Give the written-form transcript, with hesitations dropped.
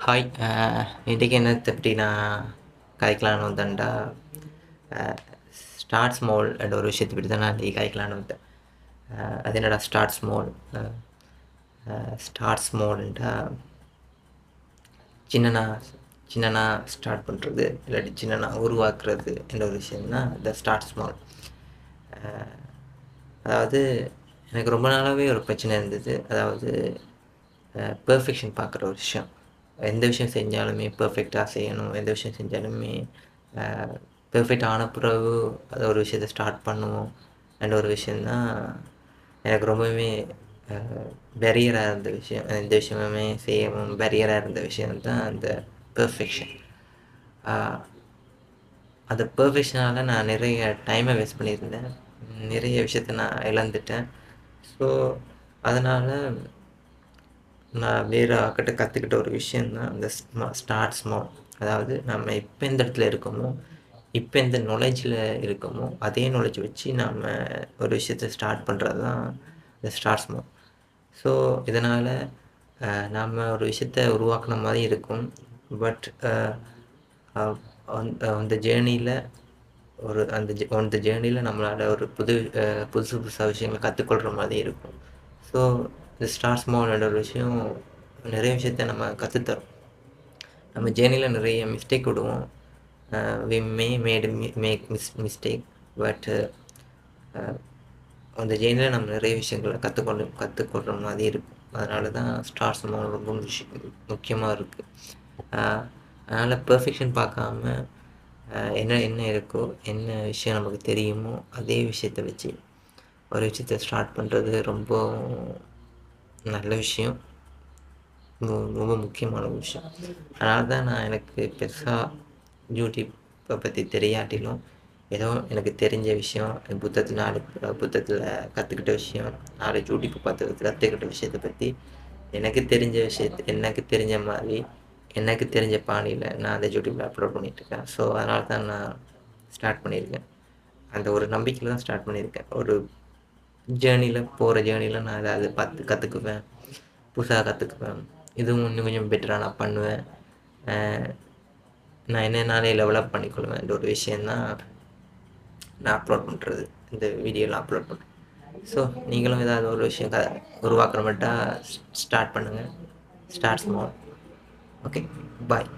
Hi. இன்றைக்கி என்னத்தை பற்றி நான் கதைக்கலான்னு வந்தேன்டா, ஸ்டார்ட் ஸ்மால் என்ற ஒரு விஷயத்தை பற்றி தான் நான் இன்றைக்கி கதைக்கலான்னு வந்தேன். அது என்னடா ஸ்டார்ட் ஸ்மால்? ஸ்டார்ட் ஸ்மால்ன்டா சின்னனா சின்னனா ஸ்டார்ட் பண்ணுறது, இல்லாட்டி சின்னனா உருவாக்குறது என்ற ஒரு விஷயம்தான் இந்த ஸ்டார்ட் ஸ்மால். அதாவது எனக்கு ரொம்ப நாளாகவே ஒரு பிரச்சனை இருந்தது. அதாவது பெர்ஃபெக்ஷன் பார்க்குற ஒரு விஷயம். எந்த விஷயம் செஞ்சாலுமே பெர்ஃபெக்டாக செய்யணும். எந்த விஷயம் செஞ்சாலுமே பெர்ஃபெக்ட் ஆன பிறகு அது ஒரு விஷயத்தை ஸ்டார்ட் பண்ணுவோம் என்ற ஒரு விஷயந்தான் எனக்கு ரொம்பவுமே பேரியராக இருந்த விஷயம். எந்த விஷயமுமே செய்யவும் பேரியராக இருந்த விஷயம்தான் அந்த பெர்ஃபெக்ஷன். அந்த பெர்ஃபெக்ஷனால் நான் நிறைய டைமை வேஸ்ட் பண்ணியிருந்தேன். நிறைய விஷயத்த நான் இழந்துட்டேன். ஸோ அதனால் நான் வேறு ஆக்கிட்ட கற்றுக்கிட்ட ஒரு விஷயந்தான் அந்த ஸ்டார்ட் ஸ்மால். அதாவது நம்ம இப்போ எந்த இடத்துல இருக்கோமோ, இப்போ எந்த நாலேஜில் இருக்கோமோ, அதே நாலேஜ் வச்சு நம்ம ஒரு விஷயத்த ஸ்டார்ட் பண்ணுறது தான் இந்த ஸ்டார்ட் ஸ்மால். ஸோ இதனால் நம்ம ஒரு விஷயத்த உருவாக்குன மாதிரி இருக்கும். பட் அந்த ஜேர்னியில் அந்த ஜேர்னியில் நம்மளால் ஒரு புதுசு புதுசாக விஷயங்களை கற்றுக்கொள்கிற மாதிரி இருக்கும். ஸோ இந்த ஸ்டார்ட் ஸ்மால்ன்ற ஒரு விஷயம் நிறைய விஷயத்த நம்ம கற்றுத்தரும். நம்ம ஜேர்னியில் நிறைய மிஸ்டேக் விடுவோம். We make mistake. பட் அந்த ஜேர்னியில் நம்ம நிறைய விஷயங்களை கற்றுக்கொள்கிற மாதிரி இருக்கும். அதனால தான் ஸ்டார்ட் ஸ்மால் ரொம்ப முக்கியமாக இருக்குது. அதனால் பெர்ஃபெக்ஷன் பார்க்காம என்ன இருக்கோ, என்ன விஷயம் நமக்கு தெரியுமோ அதே விஷயத்தை வச்சு ஒரு விஷயத்தை ஸ்டார்ட் பண்ணுறது ரொம்ப நல்ல விஷயம். ரொம்ப முக்கியமான விஷயம். அதனால தான் நான் எனக்கு பெருசாக யூடியூப்பை பற்றி தெரியாட்டிலும் ஏதோ எனக்கு தெரிஞ்ச விஷயம், புத்தகத்தில் கற்றுக்கிட்ட விஷயம், 4 யூடியூப் பார்த்து கற்றுக்கிட்ட விஷயத்தை பற்றி எனக்கு தெரிஞ்ச மாதிரி எனக்கு தெரிஞ்ச பாணியில் நான் அதை யூடியூப்பில் அப்லோட் பண்ணிகிட்ருக்கேன். ஸோ அதனால தான் நான் ஸ்டார்ட் பண்ணியிருக்கேன். அந்த ஒரு நம்பிக்கையில் தான் ஸ்டார்ட் பண்ணியிருக்கேன். ஒரு ஜேர்னியில் நான் அதை பார்த்து கற்றுக்குவேன், புதுசாக கற்றுக்குவேன். இதுவும் இன்னும் கொஞ்சம் பெட்டராக நான் பண்ணுவேன். நான் என்னென்னாலே லெவலப் பண்ணிக்கொள்வேன். இந்த ஒரு விஷயந்தான் நான் அப்லோட் பண்ணுறது, இந்த வீடியோலாம் அப்லோட் பண்ணுறேன். ஸோ நீங்களும் ஏதாவது ஒரு விஷயம் உருவாக்குற மட்டும் ஸ்டார்ட் பண்ணுங்கள். Start small. ஓகே, பாய்.